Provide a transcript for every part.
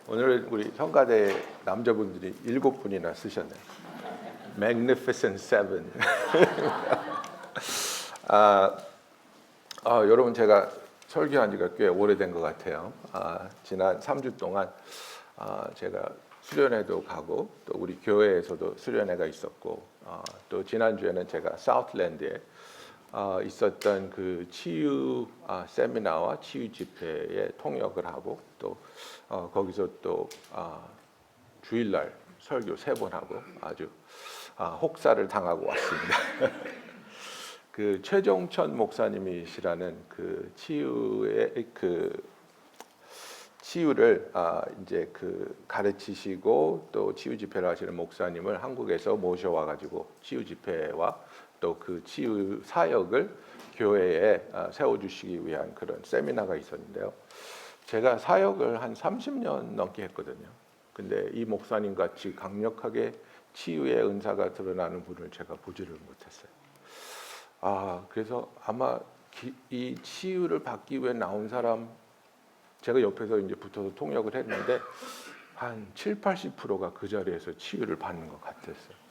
오늘 우리 성가대 남자분들이 7분이나 쓰셨네요. Magnificent Seven. 여러분 제가 설교한 지가 꽤 오래된 것 같아요. 지난 3주 동안 제가 수련회도 가고 또 우리 교회에서도 수련회가 있었고 또 지난주에는 제가 사우틀랜드에 있었던 그 치유 세미나와 치유 집회에 통역을 하고 또 거기서 또 주일날 설교 3번 하고 아주 혹사를 당하고 왔습니다. 그 최종천 목사님이시라는 그 치유를 이제 그 가르치시고 또 치유 집회를 하시는 목사님을 한국에서 모셔와 가지고 치유 집회와 또 그 치유 사역을 교회에 세워주시기 위한 그런 세미나가 있었는데요. 제가 사역을 한 30년 넘게 했거든요. 근데 이 목사님 같이 강력하게 치유의 은사가 드러나는 분을 제가 보지를 못했어요. 그래서 아마 이 치유를 받기 위해 나온 사람, 제가 옆에서 이제 붙어서 통역을 했는데 한 70~80%가 그 자리에서 치유를 받는 것 같았어요.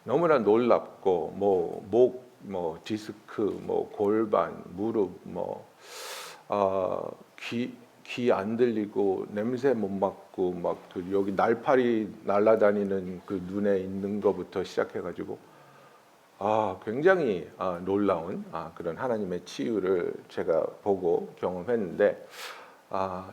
너무나 놀랍고 목, 디스크, 골반, 무릎, 귀 안 들리고 냄새 못 맡고 막 여기 날파리 날아다니는 그 눈에 있는 것부터 시작해가지고 굉장히 놀라운 그런 하나님의 치유를 제가 보고 경험했는데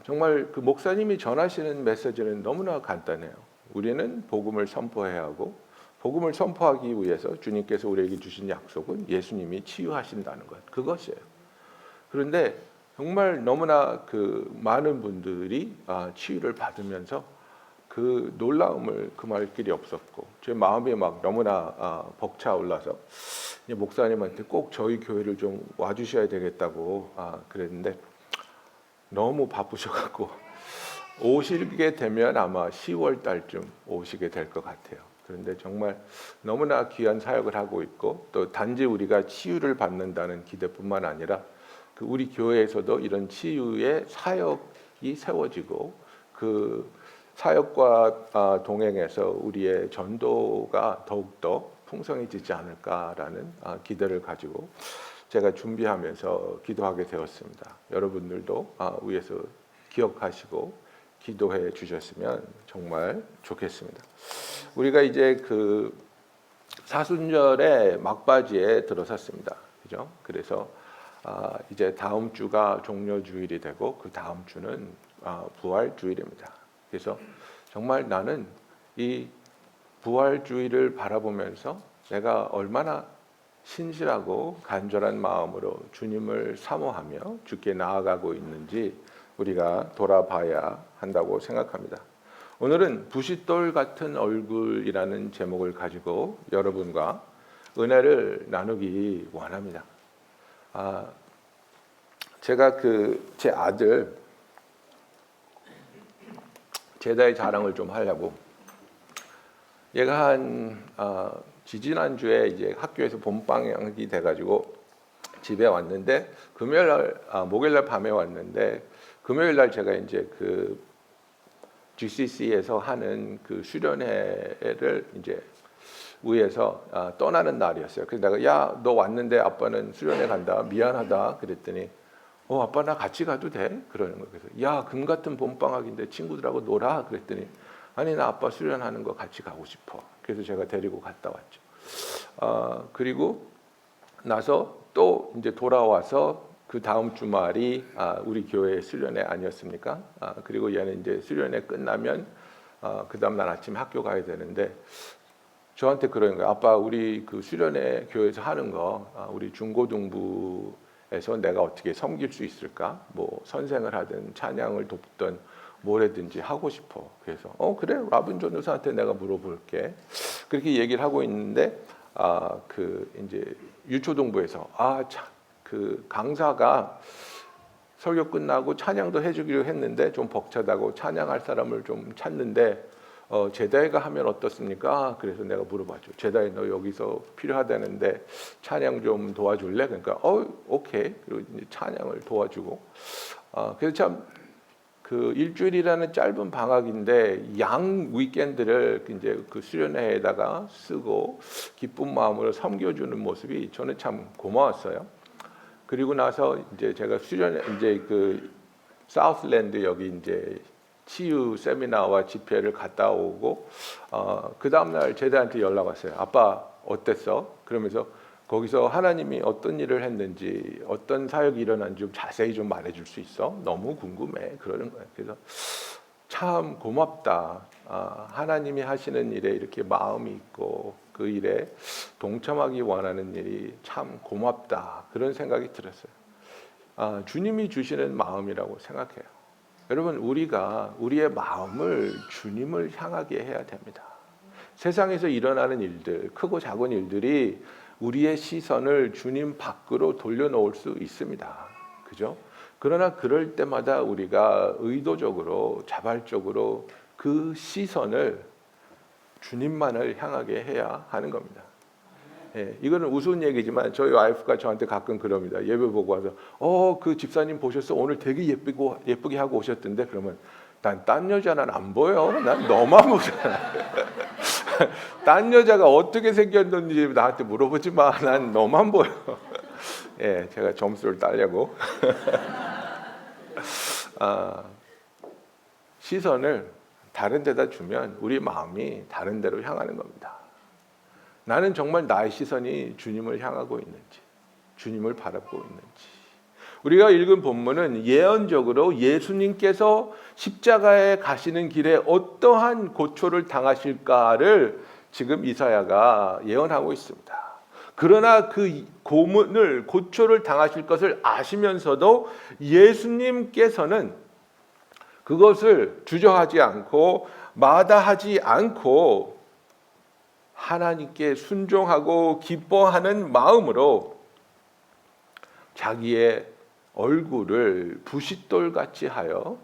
정말 그 목사님이 전하시는 메시지는 너무나 간단해요. 우리는 복음을 선포해야 하고 복음을 선포하기 위해서 주님께서 우리에게 주신 약속은 예수님이 치유하신다는 것, 그것이에요. 그런데 정말 너무나 그 많은 분들이 치유를 받으면서 그 놀라움을 금할 길이 없었고 제 마음이 막 너무나 벅차올라서 목사님한테 꼭 저희 교회를 좀 와주셔야 되겠다고 그랬는데 너무 바쁘셔갖고 오시게 되면 아마 10월 달쯤 오시게 될 것 같아요. 그런데 정말 너무나 귀한 사역을 하고 있고 또 단지 우리가 치유를 받는다는 기대뿐만 아니라 그 우리 교회에서도 이런 치유의 사역이 세워지고 그 사역과 동행해서 우리의 전도가 더욱더 풍성해지지 않을까라는 기대를 가지고 제가 준비하면서 기도하게 되었습니다. 여러분들도 위에서 기억하시고 기도해 주셨으면 정말 좋겠습니다. 우리가 이제 그 사순절의 막바지에 들어섰습니다. 그죠? 그래서 이제 다음 주가 종려주일이 되고 그 다음 주는 부활주일입니다. 그래서 정말 나는 이 부활주일을 바라보면서 내가 얼마나 신실하고 간절한 마음으로 주님을 사모하며 주께 나아가고 있는지 우리가 돌아봐야 한다고 생각합니다. 오늘은 부싯돌 같은 얼굴이라는 제목을 가지고 여러분과 은혜를 나누기 원합니다. 제가 제 아들 제다의 자랑을 좀 하려고 얘가 지지난주에 이제 학교에서 봄방학이 돼가지고 집에 왔는데 목요일날 밤에 왔는데 금요일날 제가 이제 그 GCC에서 하는 그 수련회를 이제 위에서 떠나는 날이었어요. 그래서 내가 야, 너 왔는데 아빠는 수련회 간다. 미안하다. 그랬더니 아빠 나 같이 가도 돼? 그러는 거예요. 그래서 야, 금 같은 봄방학인데 친구들하고 놀아. 그랬더니 아니 나 아빠 수련하는 거 같이 가고 싶어. 그래서 제가 데리고 갔다 왔죠. 그리고 나서 또 이제 돌아와서 그 다음 주말이 우리 교회 수련회 아니었습니까? 그리고 얘는 이제 수련회 끝나면 그 다음 날 아침 학교 가야 되는데 저한테 그러는 거예요. 아빠 우리 그 수련회 교회에서 하는 거 우리 중고등부에서 내가 어떻게 섬길 수 있을까? 뭐 선생을 하든 찬양을 돕든 뭐라든지 하고 싶어. 그래서 그래 라빈 전도사한테 내가 물어볼게. 그렇게 얘기를 하고 있는데 그 이제 유초동부에서 그 강사가 설교 끝나고 찬양도 해주기로 했는데 좀 벅차다고 찬양할 사람을 좀 찾는데 제다이가 하면 어떻습니까? 그래서 내가 물어봤죠. 제다이 너 여기서 필요하다는데 찬양 좀 도와줄래? 그러니까 오케이. 그리고 이제 찬양을 도와주고 그래서 참 그 일주일이라는 짧은 방학인데 양 위켄드를 이제 그 수련회에다가 쓰고 기쁜 마음으로 섬겨주는 모습이 저는 참 고마웠어요. 그리고 나서 이제 제가 수련회 이제 그 사우스랜드 여기 이제 치유 세미나와 집회를 갔다 오고 그 다음 날 제자한테 연락 왔어요. 아빠 어땠어? 그러면서 거기서 하나님이 어떤 일을 했는지 어떤 사역이 일어난지 좀 자세히 좀 말해줄 수 있어? 너무 궁금해. 그러는 거예요. 그래서 참 고맙다. 하나님이 하시는 일에 이렇게 마음이 있고 그 일에 동참하기 원하는 일이 참 고맙다. 그런 생각이 들었어요. 주님이 주시는 마음이라고 생각해요. 여러분 우리가 우리의 마음을 주님을 향하게 해야 됩니다. 세상에서 일어나는 일들, 크고 작은 일들이 우리의 시선을 주님 밖으로 돌려놓을 수 있습니다. 그죠? 그러나 그럴 때마다 우리가 의도적으로 자발적으로 그 시선을 주님만을 향하게 해야 하는 겁니다. 예, 이거는 우스운 얘기지만 저희 와이프가 저한테 가끔 그럽니다. 예배 보고 와서 그 집사님 보셨어? 오늘 되게 예쁘게 하고 오셨던데. 그러면 난 딴 여자는 안 보여. 난 너만 보잖아. 딴 여자가 어떻게 생겼는지 나한테 물어보지 마. 난 너만 보여. 예, 제가 점수를 따려고 시선을 다른 데다 주면 우리 마음이 다른 데로 향하는 겁니다. 나는 정말 나의 시선이 주님을 향하고 있는지, 주님을 바라보고 있는지. 우리가 읽은 본문은 예언적으로 예수님께서 십자가에 가시는 길에 어떠한 고초를 당하실까를 지금 이사야가 예언하고 있습니다. 그러나 그 고초를 당하실 것을 아시면서도 예수님께서는 그것을 주저하지 않고 마다하지 않고 하나님께 순종하고 기뻐하는 마음으로 자기의 얼굴을 부싯돌같이 하여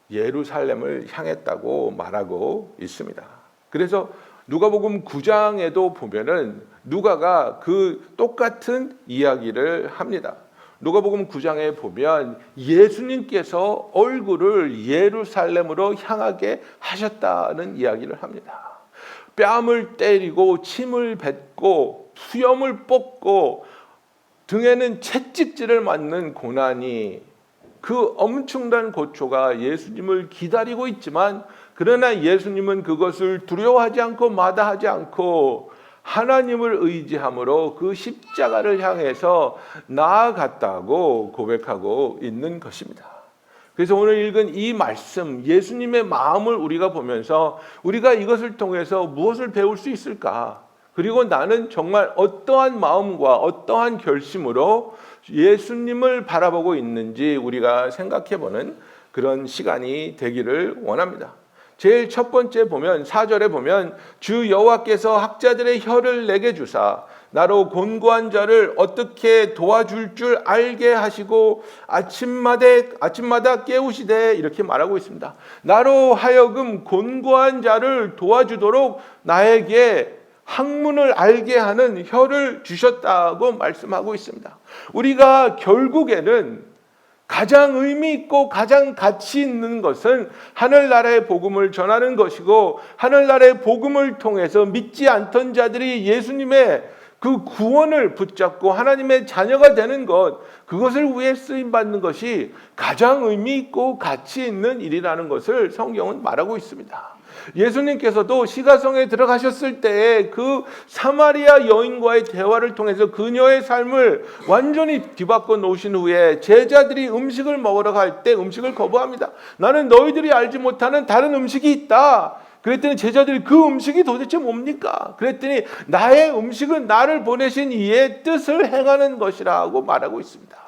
예루살렘을 향했다고 말하고 있습니다. 그래서 누가복음 9장에도 보면은 누가가 그 똑같은 이야기를 합니다. 누가복음 9장에 보면 예수님께서 얼굴을 예루살렘으로 향하게 하셨다는 이야기를 합니다. 뺨을 때리고 침을 뱉고 수염을 뽑고 등에는 채찍질을 맞는 고난이, 그 엄청난 고초가 예수님을 기다리고 있지만 그러나 예수님은 그것을 두려워하지 않고 마다하지 않고 하나님을 의지함으로 그 십자가를 향해서 나아갔다고 고백하고 있는 것입니다. 그래서 오늘 읽은 이 말씀, 예수님의 마음을 우리가 보면서 우리가 이것을 통해서 무엇을 배울 수 있을까? 그리고 나는 정말 어떠한 마음과 어떠한 결심으로 예수님을 바라보고 있는지 우리가 생각해보는 그런 시간이 되기를 원합니다. 제일 첫 번째 보면 4절에 보면 주 여호와께서 학자들의 혀를 내게 주사 나로 곤고한 자를 어떻게 도와줄 줄 알게 하시고 아침마다 깨우시되 이렇게 말하고 있습니다. 나로 하여금 곤고한 자를 도와주도록 나에게 학문을 알게 하는 혀를 주셨다고 말씀하고 있습니다. 우리가 결국에는 가장 의미 있고 가장 가치 있는 것은 하늘나라의 복음을 전하는 것이고 하늘나라의 복음을 통해서 믿지 않던 자들이 예수님의 그 구원을 붙잡고 하나님의 자녀가 되는 것, 그것을 위해 쓰임받는 것이 가장 의미 있고 가치 있는 일이라는 것을 성경은 말하고 있습니다. 예수님께서도 시가성에 들어가셨을 때에 그 사마리아 여인과의 대화를 통해서 그녀의 삶을 완전히 뒤바꿔 놓으신 후에 제자들이 음식을 먹으러 갈 때 음식을 거부합니다. 나는 너희들이 알지 못하는 다른 음식이 있다. 그랬더니 제자들이 그 음식이 도대체 뭡니까? 그랬더니 나의 음식은 나를 보내신 이의 뜻을 행하는 것이라고 말하고 있습니다.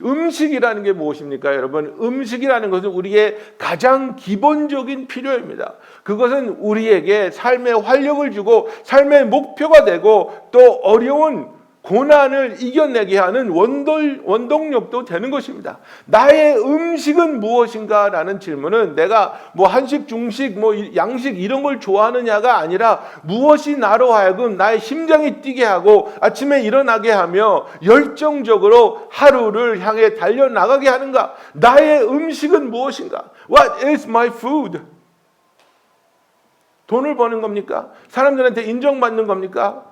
음식이라는 게 무엇입니까, 여러분? 음식이라는 것은 우리의 가장 기본적인 필요입니다. 그것은 우리에게 삶의 활력을 주고 삶의 목표가 되고 또 어려운 고난을 이겨내게 하는 원동력도 되는 것입니다. 나의 음식은 무엇인가? 라는 질문은 내가 뭐 한식, 중식, 뭐 양식 이런 걸 좋아하느냐가 아니라 무엇이 나로 하여금 나의 심장이 뛰게 하고 아침에 일어나게 하며 열정적으로 하루를 향해 달려나가게 하는가? 나의 음식은 무엇인가? What is my food? 돈을 버는 겁니까? 사람들한테 인정받는 겁니까?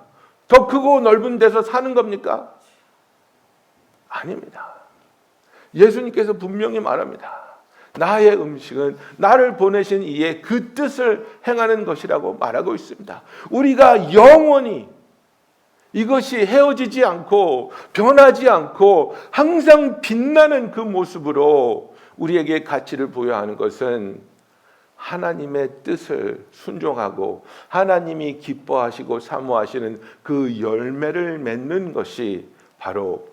더 크고 넓은 데서 사는 겁니까? 아닙니다. 예수님께서 분명히 말합니다. 나의 음식은 나를 보내신 이의 그 뜻을 행하는 것이라고 말하고 있습니다. 우리가 영원히 이것이 헤어지지 않고 변하지 않고 항상 빛나는 그 모습으로 우리에게 가치를 부여하는 것은 하나님의 뜻을 순종하고 하나님이 기뻐하시고 사모하시는 그 열매를 맺는 것이 바로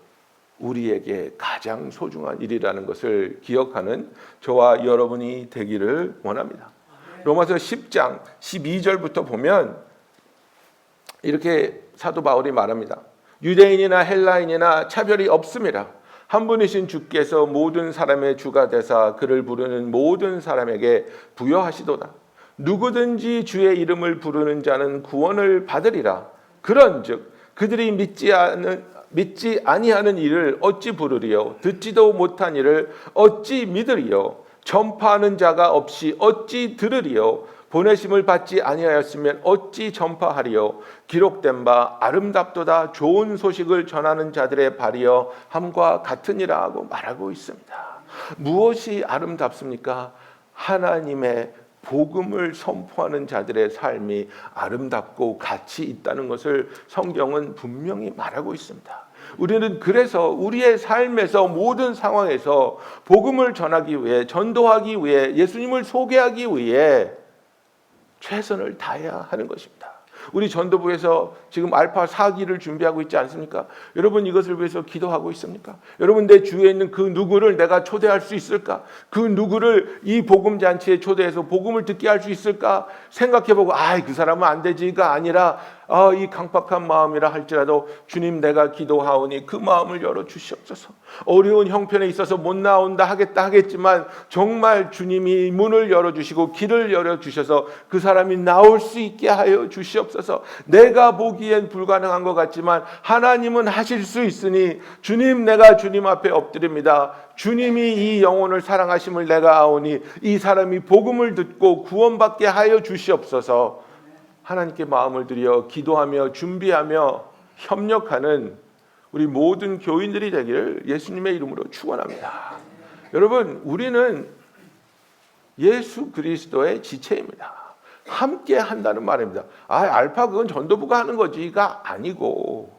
우리에게 가장 소중한 일이라는 것을 기억하는 저와 여러분이 되기를 원합니다. 로마서 10장 12절부터 보면 이렇게 사도 바울이 말합니다. 유대인이나 헬라인이나 차별이 없음이라. 한 분이신 주께서 모든 사람의 주가 되사 그를 부르는 모든 사람에게 부여하시도다. 누구든지 주의 이름을 부르는 자는 구원을 받으리라. 그런즉 그들이 믿지 아니하는 일을 어찌 부르리요? 듣지도 못한 일을 어찌 믿으리요? 전파하는 자가 없이 어찌 들으리요? 보내심을 받지 아니하였으면 어찌 전파하리요? 기록된 바 아름답도다 좋은 소식을 전하는 자들의 발이여 함과 같으니라 하고 말하고 있습니다. 무엇이 아름답습니까? 하나님의 복음을 선포하는 자들의 삶이 아름답고 가치 있다는 것을 성경은 분명히 말하고 있습니다. 우리는 그래서 우리의 삶에서 모든 상황에서 복음을 전하기 위해, 전도하기 위해, 예수님을 소개하기 위해 최선을 다해야 하는 것입니다. 우리 전도부에서 지금 알파 4기를 준비하고 있지 않습니까? 여러분 이것을 위해서 기도하고 있습니까? 여러분 내 주위에 있는 그 누구를 내가 초대할 수 있을까? 그 누구를 이 복음 잔치에 초대해서 복음을 듣게 할 수 있을까? 생각해보고 그 사람은 안 되지가 아니라 이 강팍한 마음이라 할지라도 주님 내가 기도하오니 그 마음을 열어 주시옵소서. 어려운 형편에 있어서 못 나온다 하겠지만 정말 주님이 문을 열어주시고 길을 열어주셔서 그 사람이 나올 수 있게 하여 주시옵소서. 내가 보기엔 불가능한 것 같지만 하나님은 하실 수 있으니 주님 내가 주님 앞에 엎드립니다. 주님이 이 영혼을 사랑하심을 내가 아오니 이 사람이 복음을 듣고 구원받게 하여 주시옵소서. 하나님께 마음을 들여 기도하며 준비하며 협력하는 우리 모든 교인들이 되기를 예수님의 이름으로 축원합니다. 여러분 우리는 예수 그리스도의 지체입니다. 함께 한다는 말입니다. 알파 그건 전도부가 하는 거지가 아니고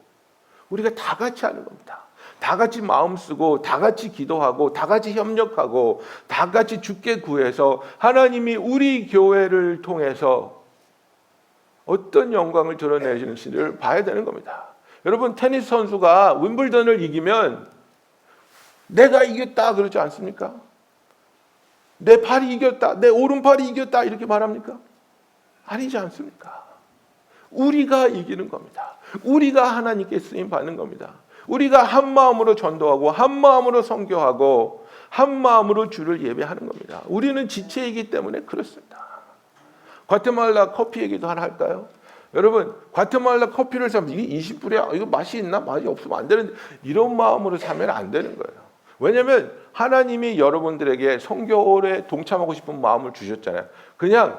우리가 다 같이 하는 겁니다. 다 같이 마음 쓰고 다 같이 기도하고 다 같이 협력하고 다 같이 주께 구해서 하나님이 우리 교회를 통해서 어떤 영광을 드러내시는지를 봐야 되는 겁니다. 여러분 테니스 선수가 윈블던을 이기면 내가 이겼다 그러지 않습니까? 내 팔이 이겼다, 내 오른팔이 이겼다 이렇게 말합니까? 아니지 않습니까? 우리가 이기는 겁니다. 우리가 하나님께 쓰임 받는 겁니다. 우리가 한 마음으로 전도하고 한 마음으로 선교하고 한 마음으로 주를 예배하는 겁니다. 우리는 지체이기 때문에 그렇습니다. 과테말라 커피 얘기도 하나 할까요? 여러분 과테말라 커피를 사면 이게 20불이야. 이거 맛이 있나? 맛이 없으면 안 되는데 이런 마음으로 사면 안 되는 거예요. 왜냐하면 하나님이 여러분들에게 선교에 동참하고 싶은 마음을 주셨잖아요. 그냥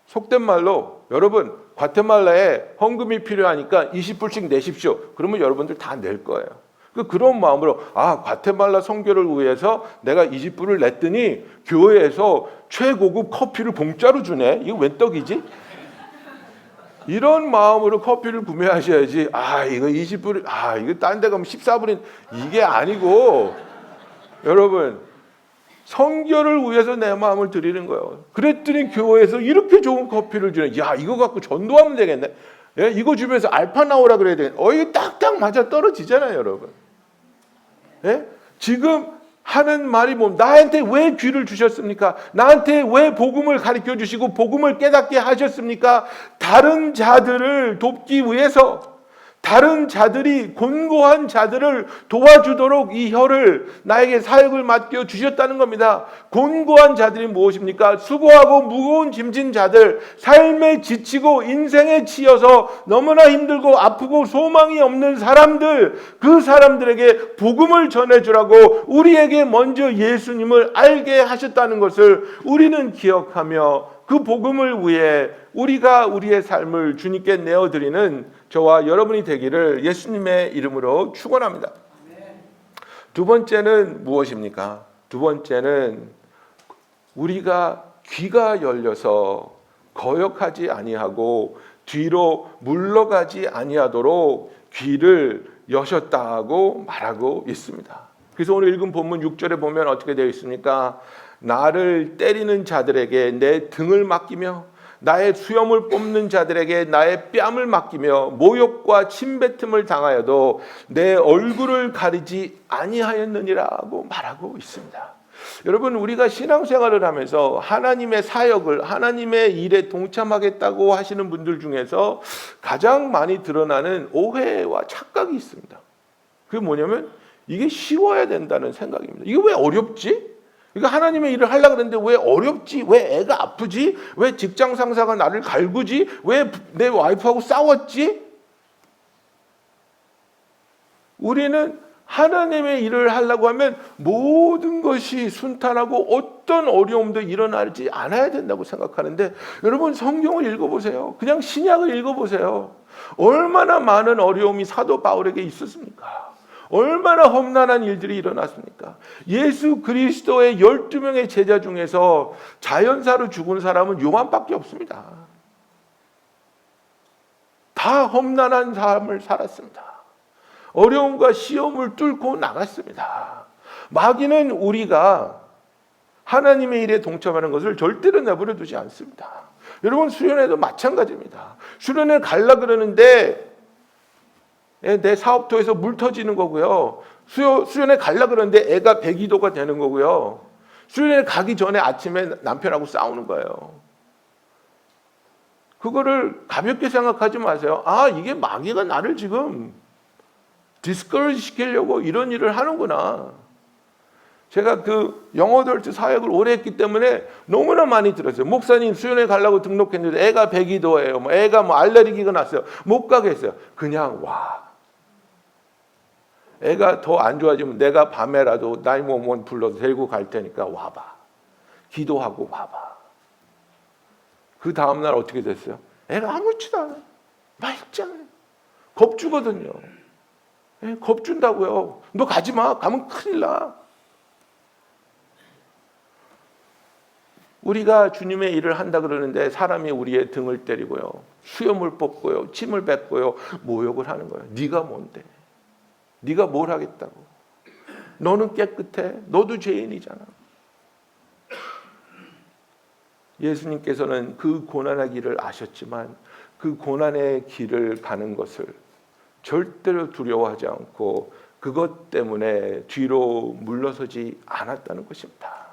속된 말로 여러분 과테말라에 헌금이 필요하니까 20불씩 내십시오. 그러면 여러분들 다 낼 거예요. 그런 마음으로 과테말라 선교를 위해서 내가 20불을 냈더니 교회에서 최고급 커피를 공짜로 주네. 이거 웬 떡이지? 이런 마음으로 커피를 구매하셔야지. 이거 20불, 이거 딴 데 가면 14불인 이게 아니고 여러분 선교를 위해서 내 마음을 드리는 거예요. 그랬더니 교회에서 이렇게 좋은 커피를 주네. 이거 갖고 전도하면 되겠네. 이거 주변에서 알파 나오라 그래야 되겠네. 이거 딱딱 맞아 떨어지잖아요, 여러분. 지금 하는 말이 나한테 왜 귀를 주셨습니까? 나한테 왜 복음을 가르쳐 주시고 복음을 깨닫게 하셨습니까? 다른 자들을 돕기 위해서, 다른 자들이 곤고한 자들을 도와주도록 이 혀를 나에게 사역을 맡겨 주셨다는 겁니다. 곤고한 자들이 무엇입니까? 수고하고 무거운 짐진 자들, 삶에 지치고 인생에 치여서 너무나 힘들고 아프고 소망이 없는 사람들, 그 사람들에게 복음을 전해주라고 우리에게 먼저 예수님을 알게 하셨다는 것을 우리는 기억하며 그 복음을 위해 우리가 우리의 삶을 주님께 내어드리는 저와 여러분이 되기를 예수님의 이름으로 축원합니다. 두 번째는 무엇입니까? 두 번째는 우리가 귀가 열려서 거역하지 아니하고 뒤로 물러가지 아니하도록 귀를 여셨다고 말하고 있습니다. 그래서 오늘 읽은 본문 6절에 보면 어떻게 되어 있습니까? 나를 때리는 자들에게 내 등을 맡기며 나의 수염을 뽑는 자들에게 나의 뺨을 맡기며 모욕과 침뱉음을 당하여도 내 얼굴을 가리지 아니하였느니라고 말하고 있습니다. 여러분, 우리가 신앙생활을 하면서 하나님의 사역을, 하나님의 일에 동참하겠다고 하시는 분들 중에서 가장 많이 드러나는 오해와 착각이 있습니다. 그게 뭐냐면 이게 쉬워야 된다는 생각입니다. 이게 왜 어렵지? 이거 하나님의 일을 하려고 그랬는데 왜 어렵지? 왜 애가 아프지? 왜 직장 상사가 나를 갈구지? 왜 내 와이프하고 싸웠지? 우리는 하나님의 일을 하려고 하면 모든 것이 순탄하고 어떤 어려움도 일어나지 않아야 된다고 생각하는데, 여러분 성경을 읽어보세요. 그냥 신약을 읽어보세요. 얼마나 많은 어려움이 사도 바울에게 있었습니까? 얼마나 험난한 일들이 일어났습니까? 예수 그리스도의 12명의 제자 중에서 자연사로 죽은 사람은 요한밖에 없습니다. 다 험난한 삶을 살았습니다. 어려움과 시험을 뚫고 나갔습니다. 마귀는 우리가 하나님의 일에 동참하는 것을 절대로 내버려 두지 않습니다. 여러분, 수련회도 마찬가지입니다. 수련회 가려고 그러는데 내 사업토에서 물 터지는 거고요. 수련회 가려고 그러는데 애가 배기도가 되는 거고요. 수련회 가기 전에 아침에 남편하고 싸우는 거예요. 그거를 가볍게 생각하지 마세요. 아, 이게 마귀가 나를 지금 디스커리지 시키려고 이런 일을 하는구나. 제가 그 영어덜트 사역을 오래 했기 때문에 너무나 많이 들었어요. 목사님, 수련회 가려고 등록했는데 애가 배기도예요. 애가 알레르기가 났어요. 못 가겠어요. 그냥 와. 애가 더 안 좋아지면 내가 밤에라도 911 불러서 데리고 갈 테니까 와봐. 기도하고 와봐. 그 다음날 어떻게 됐어요? 애가 아무렇지도 않아요. 맑잖아요. 겁주거든요. 겁준다고요. 너 가지 마. 가면 큰일 나. 우리가 주님의 일을 한다 그러는데 사람이 우리의 등을 때리고요. 수염을 뽑고요. 침을 뱉고요. 모욕을 하는 거예요. 네가 뭔데? 네가 뭘 하겠다고? 너는 깨끗해. 너도 죄인이잖아. 예수님께서는 그 고난의 길을 아셨지만 그 고난의 길을 가는 것을 절대로 두려워하지 않고 그것 때문에 뒤로 물러서지 않았다는 것입니다.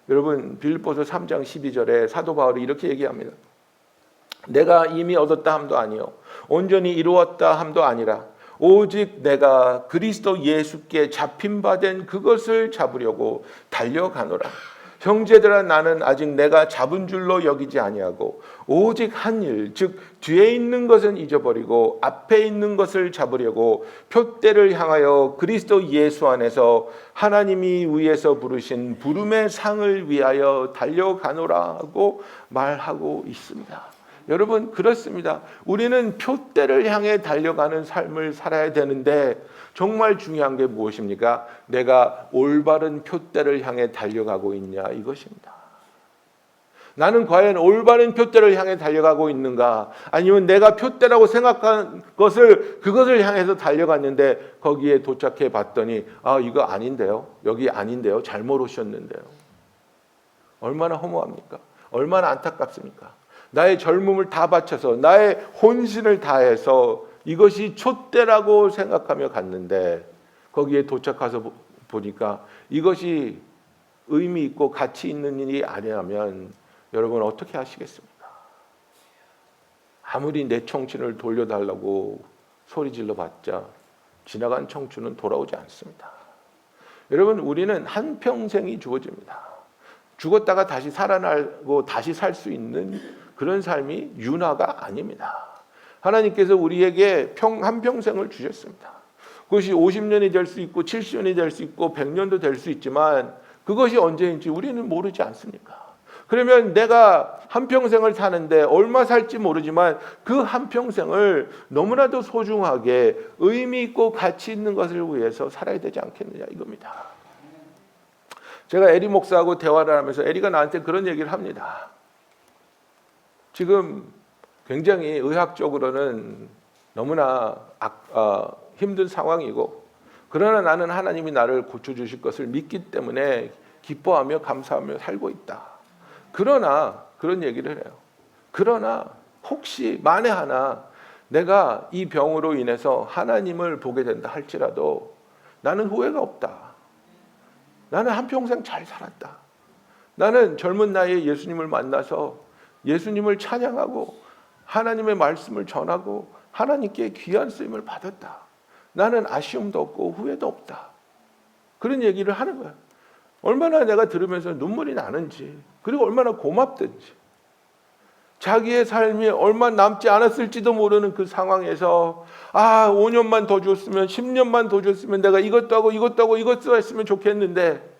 여러분, 빌립보서 3장 12절에 사도 바울이 이렇게 얘기합니다. 내가 이미 얻었다 함도 아니요 온전히 이루었다 함도 아니라 오직 내가 그리스도 예수께 잡힌 바 된 그것을 잡으려고 달려가노라. 형제들아, 나는 아직 내가 잡은 줄로 여기지 아니하고 오직 한 일, 즉 뒤에 있는 것은 잊어버리고 앞에 있는 것을 잡으려고 표대를 향하여 그리스도 예수 안에서 하나님이 위에서 부르신 부름의 상을 위하여 달려가노라고 말하고 있습니다. 여러분, 그렇습니다. 우리는 표대를 향해 달려가는 삶을 살아야 되는데 정말 중요한 게 무엇입니까? 내가 올바른 표대를 향해 달려가고 있냐, 이것입니다. 나는 과연 올바른 표대를 향해 달려가고 있는가? 아니면 내가 표대라고 생각한 그것을 향해서 달려갔는데 거기에 도착해 봤더니 아, 이거 아닌데요? 여기 아닌데요? 잘못 오셨는데요? 얼마나 허무합니까? 얼마나 안타깝습니까? 나의 젊음을 다 바쳐서 나의 혼신을 다해서 이것이 촛대라고 생각하며 갔는데 거기에 도착해서 보니까 이것이 의미 있고 가치 있는 일이 아니라면 여러분 어떻게 하시겠습니까? 아무리 내 청춘을 돌려달라고 소리질러 봤자 지나간 청춘은 돌아오지 않습니다. 여러분, 우리는 한평생이 주어집니다. 죽었다가 다시 살아나고 다시 살 수 있는 그런 삶이 윤화가 아닙니다. 하나님께서 우리에게 한평생을 주셨습니다. 그것이 50년이 될 수 있고 70년이 될 수 있고 100년도 될 수 있지만 그것이 언제인지 우리는 모르지 않습니까? 그러면 내가 한평생을 사는데 얼마 살지 모르지만 그 한평생을 너무나도 소중하게 의미 있고 가치 있는 것을 위해서 살아야 되지 않겠느냐 이겁니다. 제가 에리 목사하고 대화를 하면서 에리가 나한테 그런 얘기를 합니다. 지금 굉장히 의학적으로는 너무나 힘든 상황이고 그러나 나는 하나님이 나를 고쳐주실 것을 믿기 때문에 기뻐하며 감사하며 살고 있다. 그러나 그런 얘기를 해요. 그러나 혹시 만에 하나 내가 이 병으로 인해서 하나님을 보게 된다 할지라도 나는 후회가 없다. 나는 한평생 잘 살았다. 나는 젊은 나이에 예수님을 만나서 예수님을 찬양하고 하나님의 말씀을 전하고 하나님께 귀한 쓰임을 받았다. 나는 아쉬움도 없고 후회도 없다. 그런 얘기를 하는 거야. 얼마나 내가 들으면서 눈물이 나는지, 그리고 얼마나 고맙든지. 자기의 삶이 얼마 남지 않았을지도 모르는 그 상황에서 5년만 더 줬으면 10년만 더 줬으면 내가 이것도 하고 이것도 하고 이것도 했으면 좋겠는데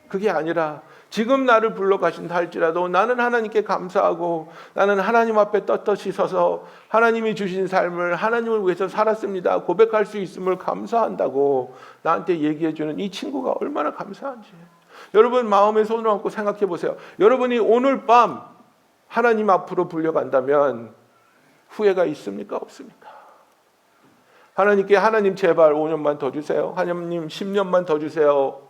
그게 아니라 지금 나를 불러가신다 할지라도 나는 하나님께 감사하고 나는 하나님 앞에 떳떳이 서서 하나님이 주신 삶을 하나님을 위해서 살았습니다 고백할 수 있음을 감사한다고 나한테 얘기해주는 이 친구가 얼마나 감사한지. 여러분 마음에 손을 얹고 생각해 보세요. 여러분이 오늘 밤 하나님 앞으로 불려간다면 후회가 있습니까? 없습니까? 하나님께 하나님 제발 5년만 더 주세요. 하나님 10년만 더 주세요.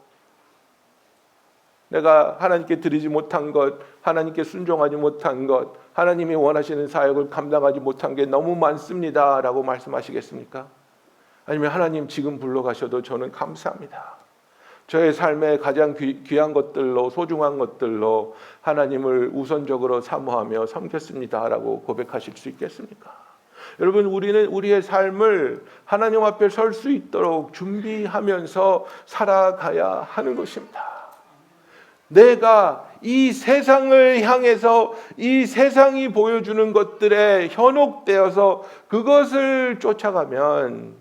내가 하나님께 드리지 못한 것, 하나님께 순종하지 못한 것, 하나님이 원하시는 사역을 감당하지 못한 게 너무 많습니다 라고 말씀하시겠습니까? 아니면 하나님 지금 불러가셔도 저는 감사합니다. 저의 삶의 가장 귀한 것들로 소중한 것들로 하나님을 우선적으로 사모하며 섬겼습니다 라고 고백하실 수 있겠습니까? 여러분 우리는 우리의 삶을 하나님 앞에 설 수 있도록 준비하면서 살아가야 하는 것입니다. 내가 이 세상을 향해서 이 세상이 보여주는 것들에 현혹되어서 그것을 쫓아가면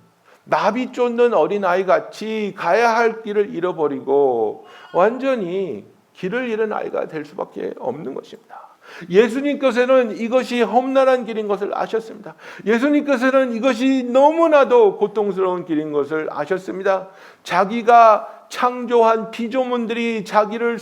나비 쫓는 어린아이 같이 가야 할 길을 잃어버리고 완전히 길을 잃은 아이가 될 수밖에 없는 것입니다. 예수님께서는 이것이 험난한 길인 것을 아셨습니다. 예수님께서는 이것이 너무나도 고통스러운 길인 것을 아셨습니다. 자기가 창조한 피조물들이 자기를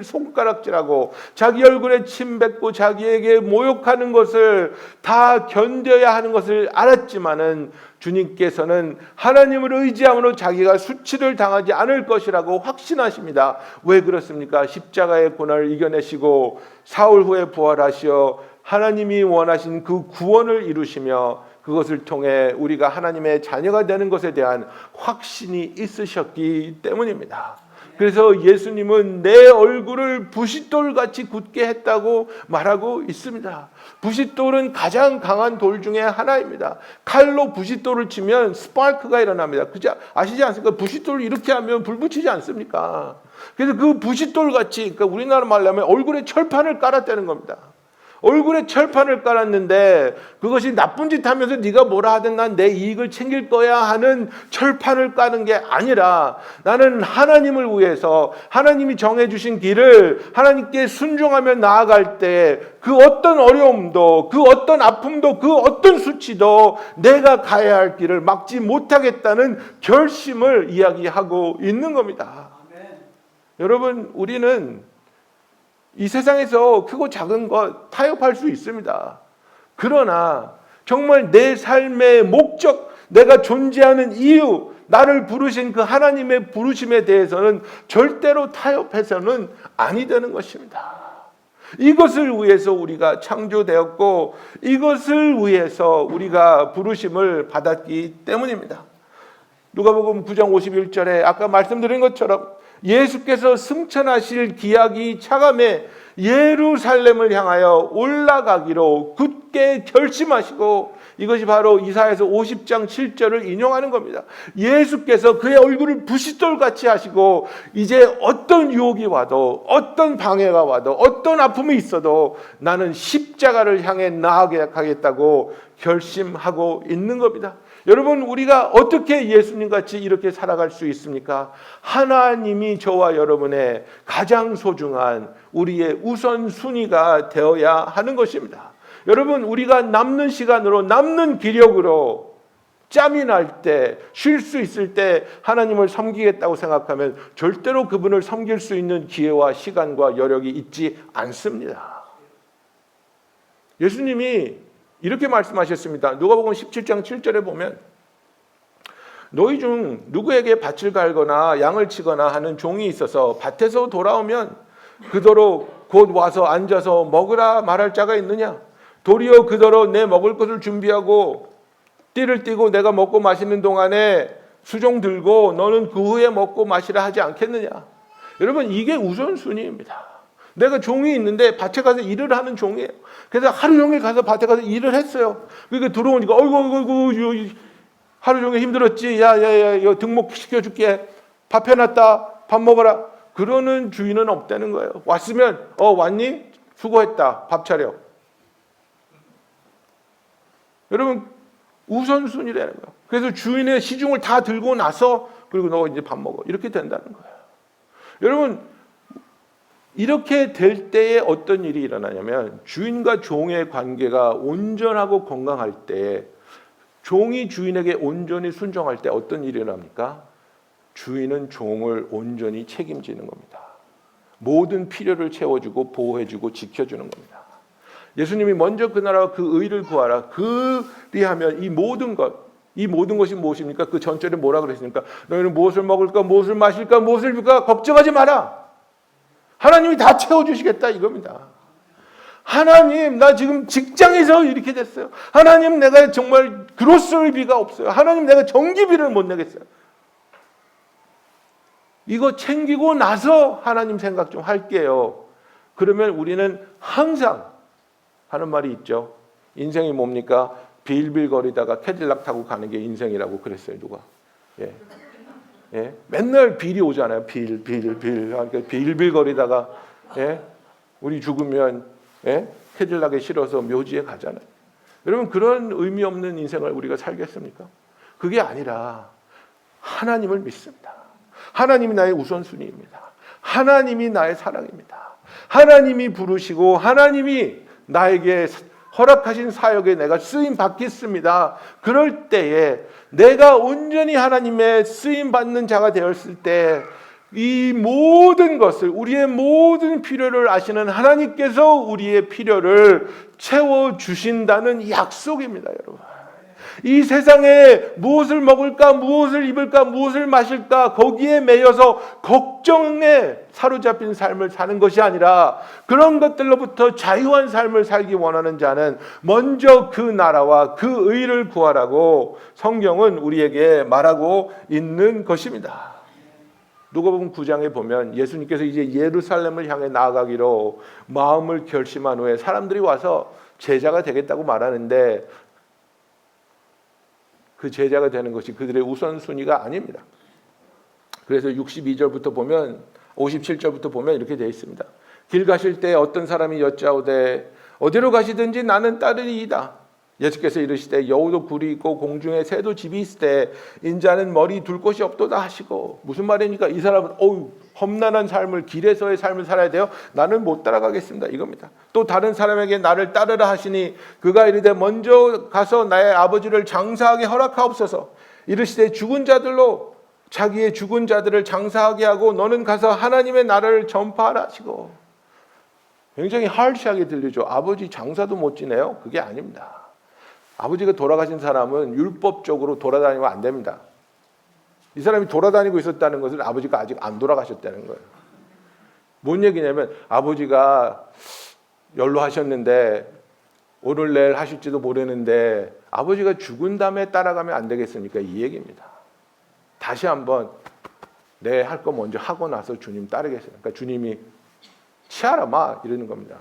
손가락질하고 자기 얼굴에 침 뱉고 자기에게 모욕하는 것을 다 견뎌야 하는 것을 알았지만은 주님께서는 하나님을 의지함으로 자기가 수치를 당하지 않을 것이라고 확신하십니다. 왜 그렇습니까? 십자가의 고난을 이겨내시고 사흘 후에 부활하시어 하나님이 원하신 그 구원을 이루시며 그것을 통해 우리가 하나님의 자녀가 되는 것에 대한 확신이 있으셨기 때문입니다. 그래서 예수님은 내 얼굴을 부싯돌같이 굳게 했다고 말하고 있습니다. 부싯돌은 가장 강한 돌 중에 하나입니다. 칼로 부싯돌을 치면 스파크가 일어납니다. 그죠? 아시지 않습니까? 부싯돌을 이렇게 하면 불 붙이지 않습니까? 그래서 그 부싯돌같이, 그러니까 우리나라 말로 하면 얼굴에 철판을 깔았다는 겁니다. 얼굴에 철판을 깔았는데 그것이 나쁜 짓 하면서 네가 뭐라 하든 난 내 이익을 챙길 거야 하는 철판을 까는 게 아니라 나는 하나님을 위해서 하나님이 정해주신 길을 하나님께 순종하며 나아갈 때 그 어떤 어려움도 그 어떤 아픔도 그 어떤 수치도 내가 가야 할 길을 막지 못하겠다는 결심을 이야기하고 있는 겁니다. 여러분 우리는 이 세상에서 크고 작은 것 타협할 수 있습니다. 그러나 정말 내 삶의 목적, 내가 존재하는 이유, 나를 부르신 그 하나님의 부르심에 대해서는 절대로 타협해서는 아니 되는 것입니다. 이것을 위해서 우리가 창조되었고 이것을 위해서 우리가 부르심을 받았기 때문입니다. 누가복음 9장 51절에 아까 말씀드린 것처럼 예수께서 승천하실 기약이 차감해 예루살렘을 향하여 올라가기로 굳게 결심하시고 이것이 바로 이사야서 50장 7절을 인용하는 겁니다. 예수께서 그의 얼굴을 부싯돌같이 하시고 이제 어떤 유혹이 와도 어떤 방해가 와도 어떤 아픔이 있어도 나는 십자가를 향해 나아가겠다고 결심하고 있는 겁니다. 여러분, 우리가 어떻게 예수님같이 이렇게 살아갈 수 있습니까? 하나님이 저와 여러분의 가장 소중한 우리의 우선순위가 되어야 하는 것입니다. 여러분, 우리가 남는 시간으로 남는 기력으로 짬이 날 때, 쉴 수 있을 때 하나님을 섬기겠다고 생각하면 절대로 그분을 섬길 수 있는 기회와 시간과 여력이 있지 않습니다. 예수님이 이렇게 말씀하셨습니다. 누가복음 17장 7절에 보면 너희 중 누구에게 밭을 갈거나 양을 치거나 하는 종이 있어서 밭에서 돌아오면 그더러 곧 와서 앉아서 먹으라 말할 자가 있느냐? 도리어 그더러 내 먹을 것을 준비하고 띠를 띠고 내가 먹고 마시는 동안에 수종 들고 너는 그 후에 먹고 마시라 하지 않겠느냐? 여러분, 이게 우선순위입니다. 내가 종이 있는데 밭에 가서 일을 하는 종이에요. 그래서 하루 종일 가서 밭에 가서 일을 했어요. 그러니까 들어오니까 어이구 하루 종일 힘들었지. 야야야 이거 등목 시켜줄게. 밥 해놨다. 밥 먹어라. 그러는 주인은 없다는 거예요. 왔으면 왔니? 수고했다. 밥 차려. 여러분, 우선순위라는 거예요. 그래서 주인의 시중을 다 들고 나서 그리고 너 이제 밥 먹어. 이렇게 된다는 거예요. 여러분, 이렇게 될 때에 어떤 일이 일어나냐면 주인과 종의 관계가 온전하고 건강할 때, 종이 주인에게 온전히 순종할 때 어떤 일이 일어납니까? 주인은 종을 온전히 책임지는 겁니다. 모든 필요를 채워주고 보호해주고 지켜주는 겁니다. 예수님이 먼저 그 나라와 그 의를 구하라. 그리하면 이 모든 것이 무엇입니까? 그 전절에 뭐라 그랬습니까? 너희는 무엇을 먹을까, 무엇을 마실까, 무엇을 입을까 걱정하지 마라. 하나님이 다 채워주시겠다 이겁니다. 하나님, 나 지금 직장에서 이렇게 됐어요. 하나님, 내가 정말 그로스비가 없어요. 하나님, 내가 전기비를 못 내겠어요. 이거 챙기고 나서 하나님 생각 좀 할게요. 그러면 우리는 항상 하는 말이 있죠. 인생이 뭡니까? 빌빌거리다가 캐딜락 타고 가는 게 인생이라고 그랬어요. 누가? 예. 맨날 빌이 오잖아요. 빌. 그러니까 빌빌거리다가 우리 죽으면 캐딜락에 실어서 묘지에 가잖아요. 여러분, 그런 의미 없는 인생을 우리가 살겠습니까? 그게 아니라 하나님을 믿습니다. 하나님이 나의 우선순위입니다. 하나님이 나의 사랑입니다. 하나님이 부르시고 하나님이 나에게 허락하신 사역에 내가 쓰임 받겠습니다. 그럴 때에 내가 온전히 하나님의 쓰임 받는 자가 되었을 때 이 모든 것을, 우리의 모든 필요를 아시는 하나님께서 우리의 필요를 채워주신다는 약속입니다, 여러분. 이 세상에 무엇을 먹을까, 무엇을 입을까, 무엇을 마실까 거기에 매여서 걱정에 사로잡힌 삶을 사는 것이 아니라 그런 것들로부터 자유한 삶을 살기 원하는 자는 먼저 그 나라와 그 의를 구하라고 성경은 우리에게 말하고 있는 것입니다. 누가복음 9장에 보면 예수님께서 이제 예루살렘을 향해 나아가기로 마음을 결심한 후에 사람들이 와서 제자가 되겠다고 말하는데 그 제자가 되는 것이 그들의 우선순위가 아닙니다. 그래서 62절부터 보면 57절부터 보면 이렇게 되어 있습니다. 길 가실 때 어떤 사람이 여짜오되 어디로 가시든지 나는 따르리이다. 예수께서 이르시되 여우도 굴이 있고 공중에 새도 집이 있을 때 인자는 머리 둘 곳이 없도다 하시고. 무슨 말입니까? 이 사람은 험난한 삶을, 길에서의 삶을 살아야 돼요. 나는 못 따라가겠습니다. 이겁니다. 또 다른 사람에게 나를 따르라 하시니 그가 이르되 먼저 가서 나의 아버지를 장사하게 허락하옵소서. 이르시되 죽은 자들로 자기의 죽은 자들을 장사하게 하고 너는 가서 하나님의 나라를 전파하라 하시고. 굉장히 하드하게 들리죠. 아버지 장사도 못 지내요? 그게 아닙니다. 아버지가 돌아가신 사람은 율법적으로 돌아다니면 안 됩니다. 이 사람이 돌아다니고 있었다는 것은 아버지가 아직 안 돌아가셨다는 거예요. 뭔 얘기냐면 아버지가 연로하셨는데 오늘 내일 하실지도 모르는데 아버지가 죽은 다음에 따라가면 안 되겠습니까? 이 얘기입니다. 다시 한번 내 할 거 먼저 하고 나서 주님 따르겠습니다. 그러니까 주님이 치아라 마 이러는 겁니다.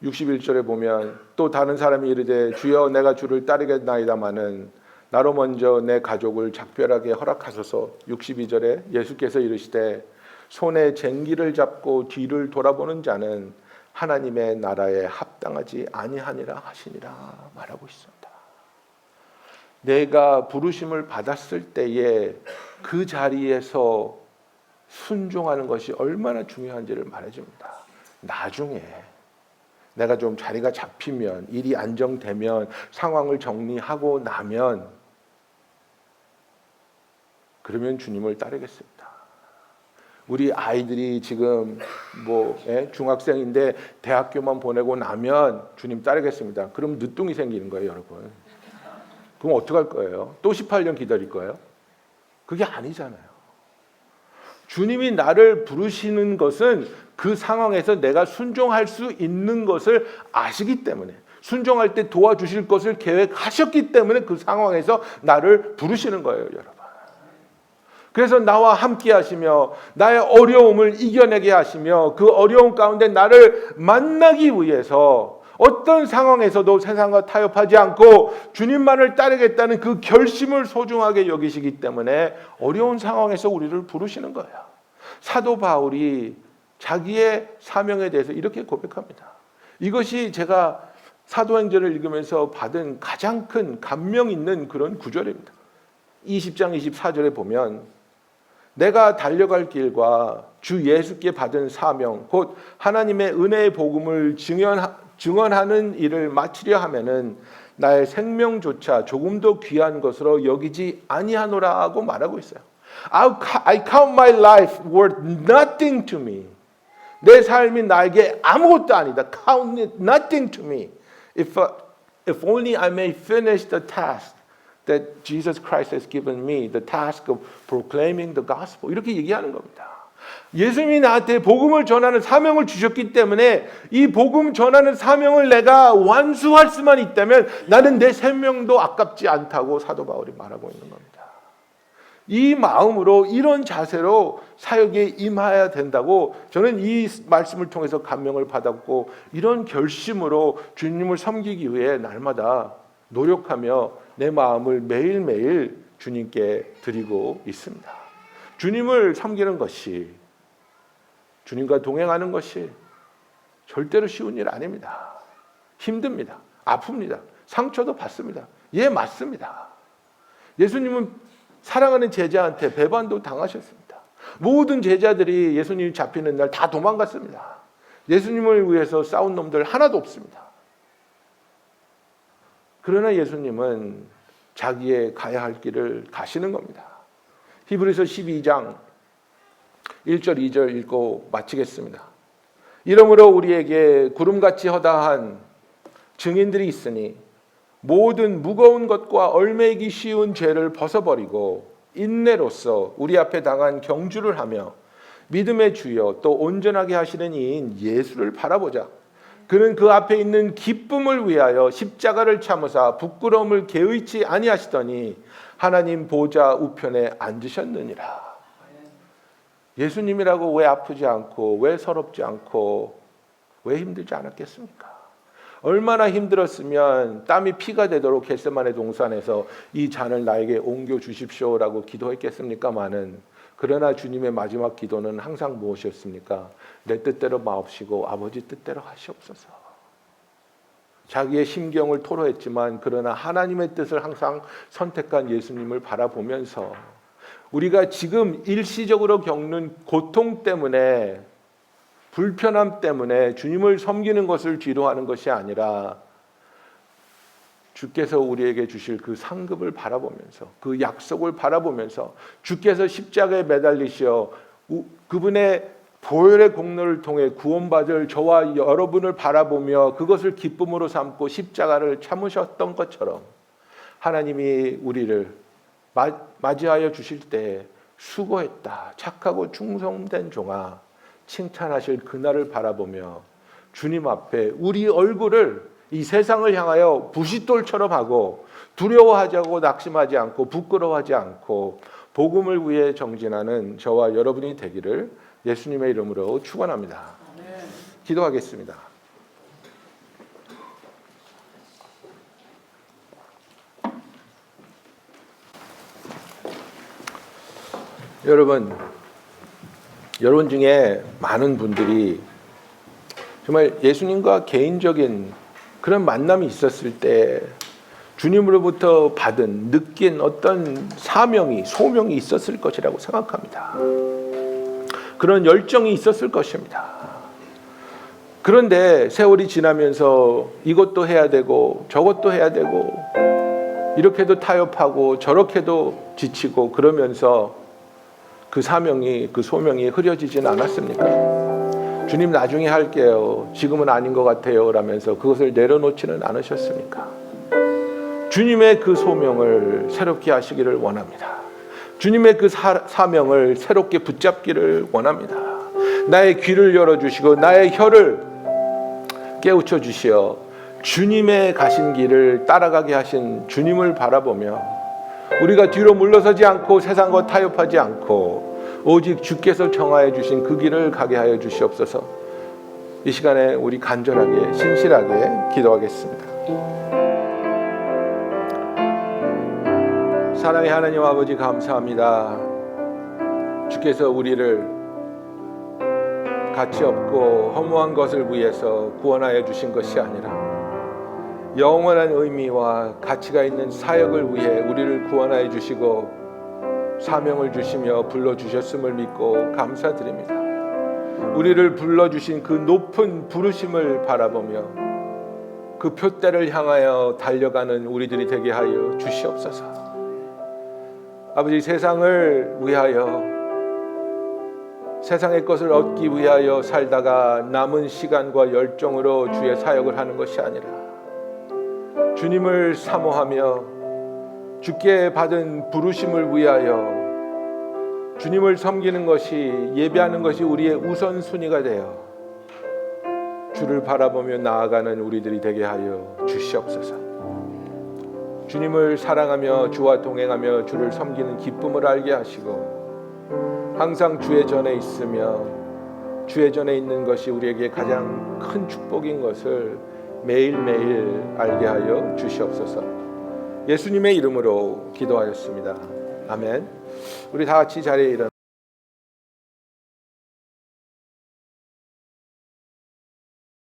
61절에 보면 또 다른 사람이 이르되 주여 내가 주를 따르겠나이다마는 나로 먼저 내 가족을 작별하게 허락하소서. 62절에 예수께서 이르시되 손에 쟁기를 잡고 뒤를 돌아보는 자는 하나님의 나라에 합당하지 아니하니라 하시니라 말하고 있습니다. 내가 부르심을 받았을 때에 그 자리에서 순종하는 것이 얼마나 중요한지를 말해줍니다. 나중에 내가 좀 자리가 잡히면, 일이 안정되면, 상황을 정리하고 나면 그러면 주님을 따르겠습니다. 우리 아이들이 지금 중학생인데 대학교만 보내고 나면 주님 따르겠습니다. 그럼 늦둥이 생기는 거예요, 여러분. 그럼 어떡할 거예요? 또 18년 기다릴 거예요? 그게 아니잖아요. 주님이 나를 부르시는 것은 그 상황에서 내가 순종할 수 있는 것을 아시기 때문에, 순종할 때 도와주실 것을 계획하셨기 때문에 그 상황에서 나를 부르시는 거예요, 여러분. 그래서 나와 함께 하시며 나의 어려움을 이겨내게 하시며 그 어려움 가운데 나를 만나기 위해서 어떤 상황에서도 세상과 타협하지 않고 주님만을 따르겠다는 그 결심을 소중하게 여기시기 때문에 어려운 상황에서 우리를 부르시는 거예요. 사도 바울이 자기의 사명에 대해서 이렇게 고백합니다. 이것이 제가 사도행전을 읽으면서 받은 가장 큰 감명 있는 그런 구절입니다. 20장 24절에 보면 내가 달려갈 길과 주 예수께 받은 사명 곧 하나님의 은혜의 복음을 증언하는 일을 마치려 하면은 나의 생명조차 조금 더 귀한 것으로 여기지 아니하노라고 말하고 있어요. I count my life worth nothing to me. 내 삶이 나에게 아무것도 아니다. Count it nothing to me. If only I may finish the task that Jesus Christ has given me, the task of proclaiming the gospel. 이렇게 얘기하는 겁니다. 예수님이 나한테 복음을 전하는 사명을 주셨기 때문에 이 복음 전하는 사명을 내가 완수할 수만 있다면 나는 내 생명도 아깝지 않다고 사도 바울이 말하고 있는 겁니다. 이 마음으로 이런 자세로 사역에 임해야 된다고 저는 이 말씀을 통해서 감명을 받았고 이런 결심으로 주님을 섬기기 위해 날마다 노력하며 내 마음을 매일매일 주님께 드리고 있습니다. 주님을 섬기는 것이, 주님과 동행하는 것이 절대로 쉬운 일 아닙니다. 힘듭니다. 아픕니다. 상처도 받습니다. 예, 맞습니다. 예수님은 사랑하는 제자한테 배반도 당하셨습니다. 모든 제자들이 예수님이 잡히는 날 다 도망갔습니다. 예수님을 위해서 싸운 놈들 하나도 없습니다. 그러나 예수님은 자기의 가야 할 길을 가시는 겁니다. 히브리서 12장 1절 2절 읽고 마치겠습니다. 이러므로 우리에게 구름같이 허다한 증인들이 있으니 모든 무거운 것과 얽매이기 쉬운 죄를 벗어버리고 인내로써 우리 앞에 당한 경주를 하며 믿음의 주여 또 온전하게 하시는 이인 예수를 바라보자. 그는 그 앞에 있는 기쁨을 위하여 십자가를 참으사 부끄러움을 개의치 아니하시더니 하나님 보좌 우편에 앉으셨느니라. 예수님이라고 왜 아프지 않고 왜 서럽지 않고 왜 힘들지 않았겠습니까? 얼마나 힘들었으면 땀이 피가 되도록 겟세마네 동산에서 이 잔을 나에게 옮겨 주십시오라고 기도했겠습니까마는, 그러나 주님의 마지막 기도는 항상 무엇이었습니까? 내 뜻대로 마옵시고 아버지 뜻대로 하시옵소서. 자기의 심경을 토로했지만 그러나 하나님의 뜻을 항상 선택한 예수님을 바라보면서 우리가 지금 일시적으로 겪는 고통 때문에, 불편함 때문에 주님을 섬기는 것을 뒤로하는 것이 아니라 주께서 우리에게 주실 그 상급을 바라보면서, 그 약속을 바라보면서, 주께서 십자가에 매달리시어 그분의 보혈의 공로를 통해 구원받을 저와 여러분을 바라보며 그것을 기쁨으로 삼고 십자가를 참으셨던 것처럼 하나님이 우리를 맞이하여 주실 때 수고했다, 착하고 충성된 종아, 칭찬하실 그날을 바라보며 주님 앞에 우리 얼굴을 이 세상을 향하여 부싯돌처럼 하고 두려워하지 않고 낙심하지 않고 부끄러워하지 않고 복음을 위해 정진하는 저와 여러분이 되기를 예수님의 이름으로 축원합니다. 기도하겠습니다. 여러분 중에 많은 분들이 정말 예수님과 개인적인 그런 만남이 있었을 때 주님으로부터 받은 느낀 어떤 사명이 소명이 있었을 것이라고 생각합니다. 그런 열정이 있었을 것입니다. 그런데 세월이 지나면서 이것도 해야 되고 저것도 해야 되고 이렇게도 타협하고 저렇게도 지치고 그러면서 그 사명이 그 소명이 흐려지진 않았습니까? 주님 나중에 할게요. 지금은 아닌 것 같아요. 라면서 그것을 내려놓지는 않으셨습니까? 주님의 그 소명을 새롭게 하시기를 원합니다. 주님의 그 사명을 새롭게 붙잡기를 원합니다. 나의 귀를 열어주시고 나의 혀를 깨우쳐 주시어 주님의 가신 길을 따라가게 하신 주님을 바라보며 우리가 뒤로 물러서지 않고 세상과 타협하지 않고 오직 주께서 정하여 주신 그 길을 가게 하여 주시옵소서. 이 시간에 우리 간절하게 신실하게 기도하겠습니다. 사랑의 하나님 아버지 감사합니다. 주께서 우리를 가치 없고 허무한 것을 위해서 구원하여 주신 것이 아니라 영원한 의미와 가치가 있는 사역을 위해 우리를 구원하여 주시고 사명을 주시며 불러주셨음을 믿고 감사드립니다. 우리를 불러주신 그 높은 부르심을 바라보며 그 표대를 향하여 달려가는 우리들이 되게 하여 주시옵소서. 아버지, 세상을 위하여 세상의 것을 얻기 위하여 살다가 남은 시간과 열정으로 주의 사역을 하는 것이 아니라 주님을 사모하며 주께 받은 부르심을 위하여 주님을 섬기는 것이, 예배하는 것이 우리의 우선순위가 되어 주를 바라보며 나아가는 우리들이 되게 하여 주시옵소서. 주님을 사랑하며 주와 동행하며 주를 섬기는 기쁨을 알게 하시고 항상 주의 전에 있으며 주의 전에 있는 것이 우리에게 가장 큰 축복인 것을 매일매일 알게 하여 주시옵소서. 예수님의 이름으로 기도하였습니다. 아멘. 우리 다 같이 자리에 일어나